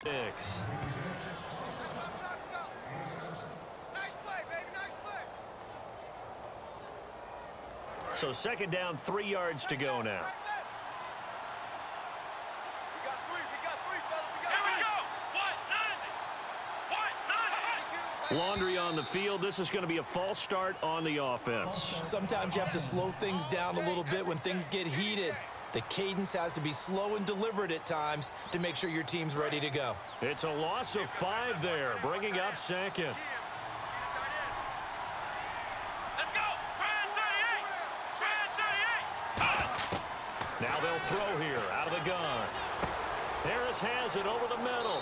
6. So second down, 3 yards to go now. Laundry on the field. This is going to be a false start on the offense. Sometimes you have to slow things down a little bit when things get heated. The cadence has to be slow and deliberate at times to make sure your team's ready to go. It's a loss of 5 there, bringing up second. Now they'll throw here out of the gun. Harris has it over the middle.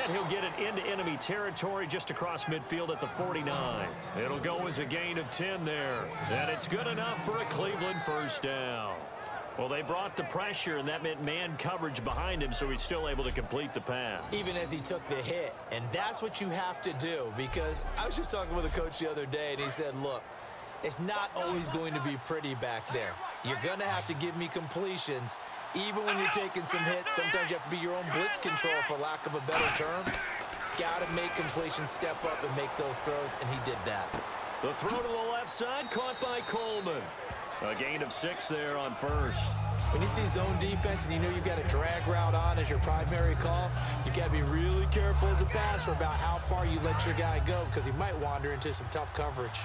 And he'll get it into enemy territory just across midfield at the 49. It'll go as a gain of 10 there. And it's good enough for a Cleveland first down. Well, they brought the pressure, and that meant man coverage behind him, so he's still able to complete the pass. Even as he took the hit. And that's what you have to do, because I was just talking with a coach the other day, and he said, look, it's not always going to be pretty back there. You're going to have to give me completions. Even when you're taking some hits, sometimes you have to be your own blitz control, for lack of a better term. Got to make completions, step up, and make those throws, and he did that. The throw to the left side, caught by Coleman. A gain of 6 there on first. When you see zone defense and you know you've got a drag route on as your primary call, you've got to be really careful as a passer about how far you let your guy go, because he might wander into some tough coverage.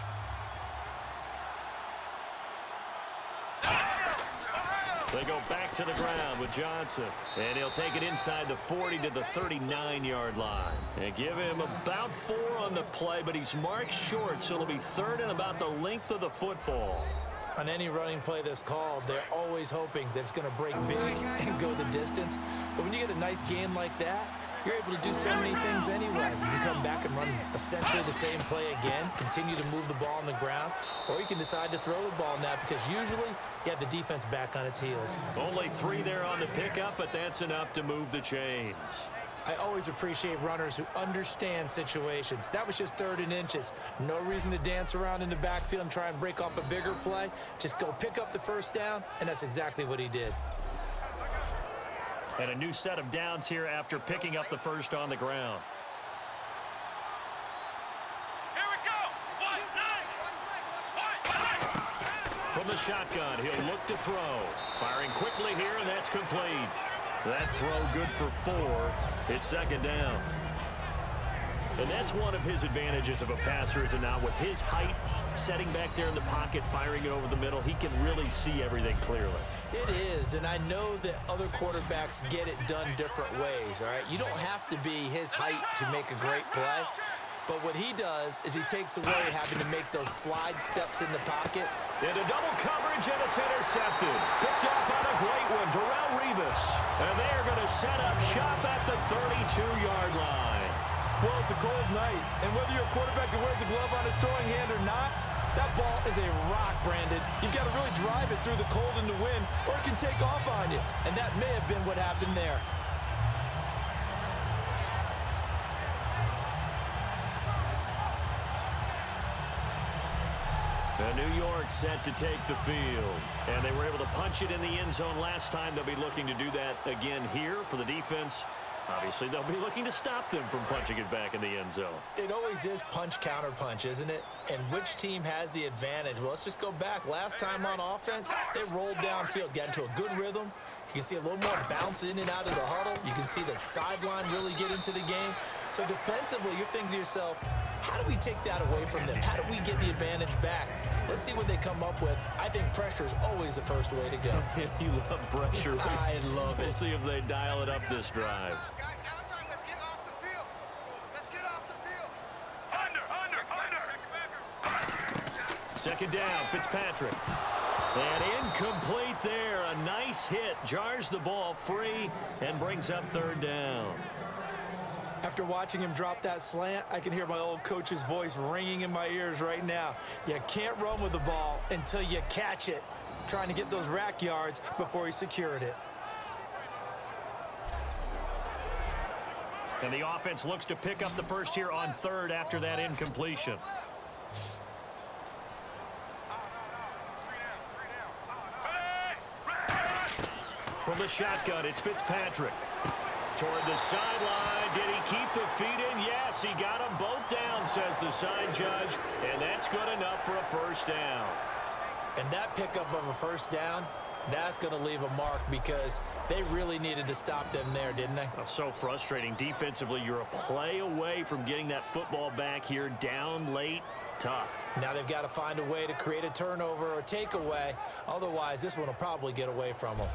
They go back to the ground with Johnson. And he'll take it inside the 40 to the 39-yard line. And give him about 4 on the play, but he's marked short, so it'll be third and about the length of the football. On any running play that's called, they're always hoping that it's going to break big and go the distance. But when you get a nice game like that, you're able to do so many things anyway. You can come back and run essentially the same play again, continue to move the ball on the ground, or you can decide to throw the ball now, because usually you have the defense back on its heels. Only 3 there on the pickup, but that's enough to move the chains. I always appreciate runners who understand situations. That was just 3rd and inches. No reason to dance around in the backfield and try and break off a bigger play. Just go pick up the first down, and that's exactly what he did. And a new set of downs here after picking up the first on the ground. Here we go. From the shotgun, he'll look to throw. Firing quickly here, and that's complete. That throw good for 4. It's second down. And that's one of his advantages of a passer, is now with his height, setting back there in the pocket, firing it over the middle, he can really see everything clearly. It is, and I know that other quarterbacks get it done different ways, all right? You don't have to be his height to make a great play, but what he does is he takes away having to make those slide steps in the pocket. Into double coverage, and it's intercepted. Picked up on a great one, Darrelle Revis. And they are going to set up shop at the 32-yard line. Well, it's a cold night, and whether you're a quarterback that wears a glove on his throwing hand or not, that ball is a rock, Brandon. You've got to really drive it through the cold and the wind, or it can take off on you. And that may have been what happened there. New York set to take the field. And they were able to punch it in the end zone last time. They'll be looking to do that again here for the defense. Obviously, they'll be looking to stop them from punching it back in the end zone. It always is punch-counter-punch, isn't it? And which team has the advantage? Well, let's just go back. Last time on offense, they rolled downfield, got into a good rhythm. You can see a little more bounce in and out of the huddle. You can see the sideline really get into the game. So defensively, you're thinking to yourself, how do we take that away from them? How do we get the advantage back? Let's see what they come up with. I think pressure is always the first way to go. You love pressure. I love it. We'll see if they dial it up this drive. Guys, outside, let's get off the field. Let's get off the field. Under. Second down, Fitzpatrick. And incomplete there. A nice hit. Jars the ball free and brings up third down. After watching him drop that slant, I can hear my old coach's voice ringing in my ears right now. You can't run with the ball until you catch it. Trying to get those rack yards before he secured it. And the offense looks to pick up the first here on third after that incompletion. From the shotgun, it's Fitzpatrick. Toward the sideline. Did he keep the feet in? Yes, he got them both down, says the side judge. And that's good enough for a first down. And that pickup of a first down, that's going to leave a mark because they really needed to stop them there, didn't they? Oh, so frustrating. Defensively, you're a play away from getting that football back here. Down late. Tough. Now they've got to find a way to create a turnover or takeaway. Otherwise, this one will probably get away from them.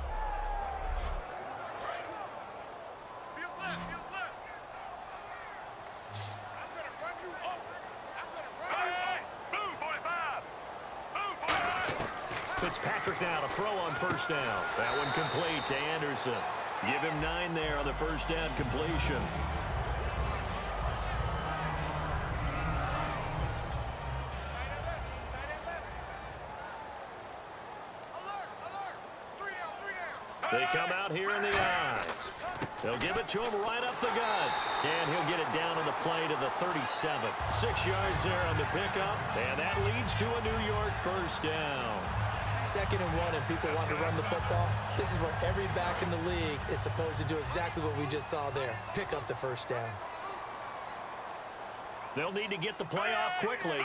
Field left, field left. I'm going to run you over. I'm going to run you over. Move, 45. Move, 45. Fitzpatrick now to throw on first down. That one complete to Anderson. Give him 9 there on the first down completion. They come out here in the I. They'll give it to him right up the gut. And he'll get it down on the play to the 37. 6 yards there on the pickup. And that leads to a New York first down. 2nd and 1 and people want to run the football. This is where every back in the league is supposed to do exactly what we just saw there. Pick up the first down. They'll need to get the play off quickly.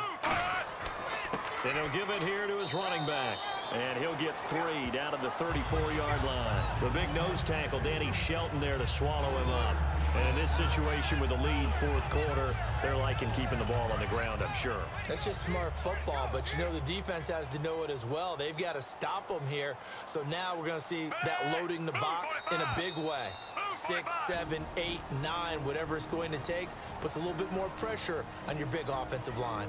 And he'll give it here to his running back. And he'll get 3 down at the 34-yard line. The big nose tackle, Danny Shelton, there to swallow him up. And in this situation with the lead 4th quarter, they're liking keeping the ball on the ground, I'm sure. That's just smart football, but you know the defense has to know it as well. They've got to stop them here. So now we're going to see that loading the box in a big way. 6, 7, 8, 9, whatever it's going to take, puts a little bit more pressure on your big offensive line.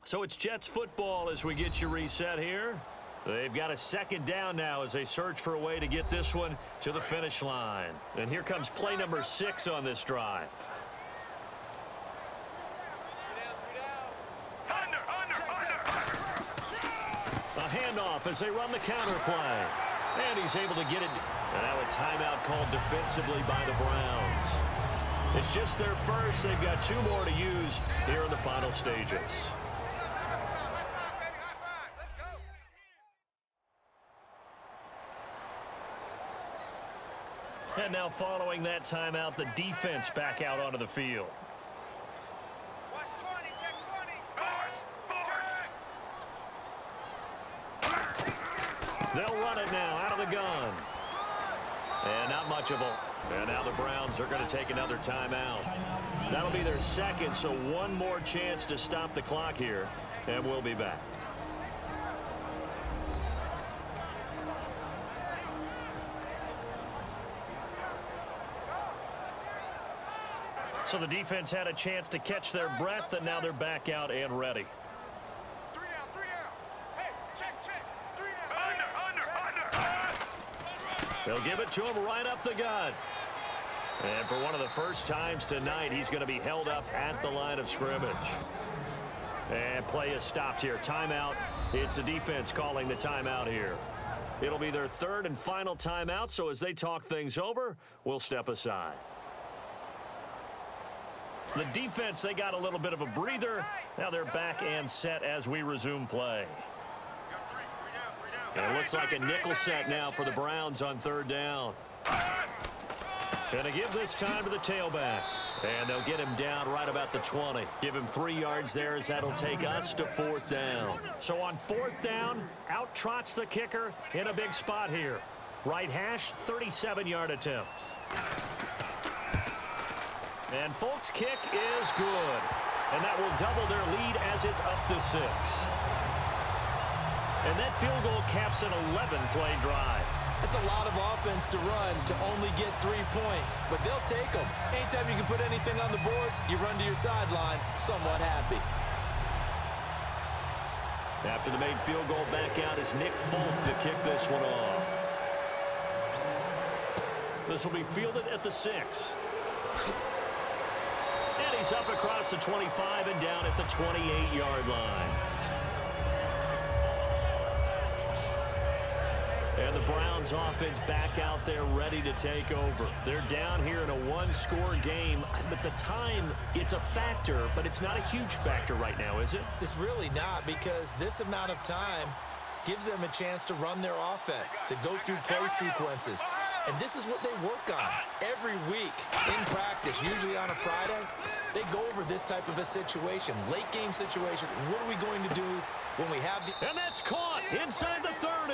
So it's Jets football as we get you reset here. They've got a 2nd down now as they search for a way to get this one to the finish line. And here comes play number 6 on this drive. A handoff as they run the counter play. And he's able to get it. And now a timeout called defensively by the Browns. It's just their first. They've got 2 more to use here in the final stages. And now following that timeout, the defense back out onto the field. Watch 20, check 20. They'll run it now out of the gun. And not much of a... And now the Browns are going to take another timeout. That'll be their 2nd, so 1 more chance to stop the clock here. And we'll be back. So the defense had a chance to catch their breath, and now they're back out and ready. 3 down, 3 down. Hey, check, 3 down. Under. They'll give it to him right up the gut. And for one of the first times tonight, he's going to be held up at the line of scrimmage. And play is stopped here. Timeout. It's the defense calling the timeout here. It'll be their 3rd and final timeout, so as they talk things over, we'll step aside. The defense, they got a little bit of a breather. Now they're back and set as we resume play. And it looks like a nickel set now for the Browns on 3rd down. Going to give this time to the tailback. And they'll get him down right about the 20. Give him 3 yards there as that'll take us to 4th down. So on 4th down, out trots the kicker in a big spot here. Right hash, 37-yard attempt. And Folk's kick is good. And that will double their lead as it's up to 6. And that field goal caps an 11-play drive. It's a lot of offense to run to only get 3 points, but they'll take them. Anytime you can put anything on the board, you run to your sideline somewhat happy. After the made field goal, back out is Nick Folk to kick this one off. This will be fielded at the 6. And he's up across the 25 and down at the 28-yard line. And the Browns offense back out there ready to take over. They're down here in a 1-score game. But the time, it's a factor, but it's not a huge factor right now, is it? It's really not, because this amount of time, gives them a chance to run their offense, to go through play sequences. And this is what they work on every week in practice, usually on a Friday. They go over this type of a situation, late game situation. What are we going to do when we have the... And that's caught inside the 30.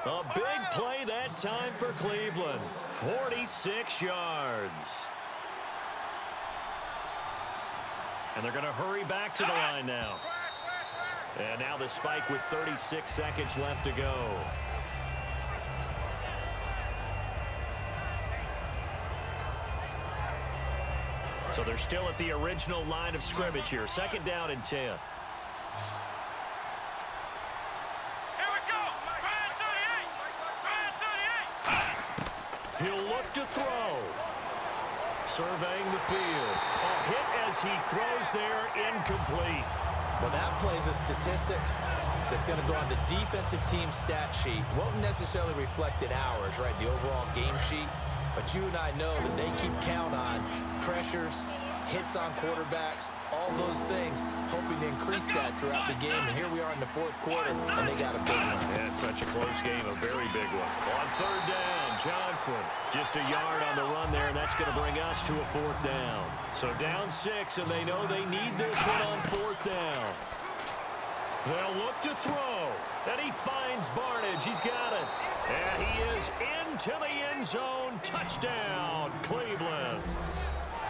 A big play that time for Cleveland. 46 yards. And they're going to hurry back to the line now. And now the spike with 36 seconds left to go. So they're still at the original line of scrimmage here. Second down and 10. Here we go. Brand 38. Brand 38. He'll look to throw. Surveying the field. A hit as he throws there, incomplete. Well, that plays a statistic that's going to go on the defensive team stat sheet. Won't necessarily reflect in ours, right, the overall game sheet. But you and I know that they keep count on pressures, hits on quarterbacks, all those things, hoping to increase that throughout the game. And here we are in the fourth quarter, and they got a big one. Yeah, it's such a close game, a very big one. On third down, Johnson. Just a yard on the run there, and that's going to bring us to a fourth down. So down 6, and they know they need this one on fourth down. They'll look to throw, and he finds Barnidge. He's got it. And he is into the end zone. Touchdown, Cleveland.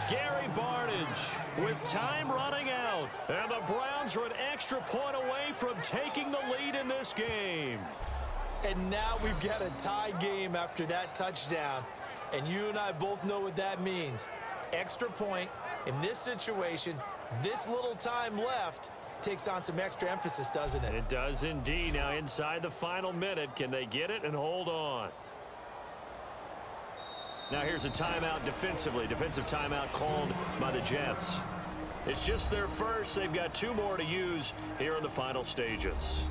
Gary Barnidge with time running out. And the Browns are an extra point away from taking the lead in this game. And now we've got a tie game after that touchdown. And you and I both know what that means. Extra point in this situation, this little time left, takes on some extra emphasis, doesn't it? It does indeed. Now inside the final minute, can they get it and hold on? Now here's a timeout defensively. Defensive timeout called by the Jets. It's just their first. They've got 2 more to use here in the final stages.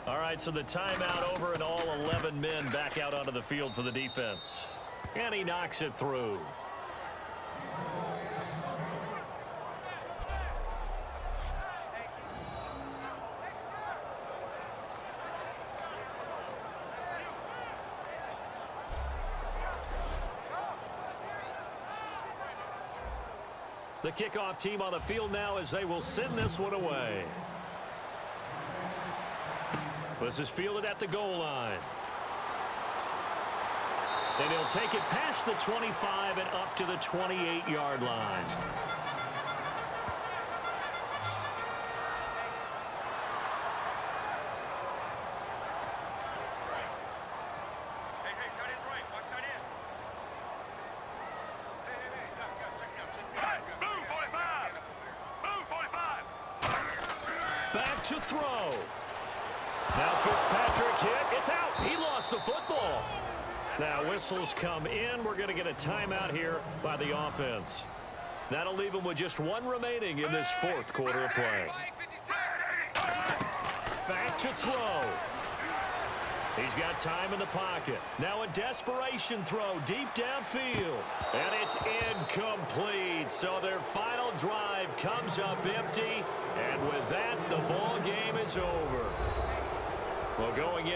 All right, so the timeout over and all 11 men back out onto the field for the defense. And he knocks it through. The kickoff team on the field now as they will send this one away. This is fielded at the goal line. And he'll take it past the 25 and up to the 28-yard line. Hey, tight end's right. Watch tight end. Hey, check it out. Move 45. Move 45. Back to throw. Now Fitzpatrick hit. It's out. He lost the football. Now whistles come in. We're going to get a timeout here by the offense. That'll leave them with just 1 remaining in this fourth quarter of play. Back to throw. He's got time in the pocket. Now a desperation throw deep downfield. And it's incomplete. So their final drive comes up empty. And with that, the ball game is over. Well, going in.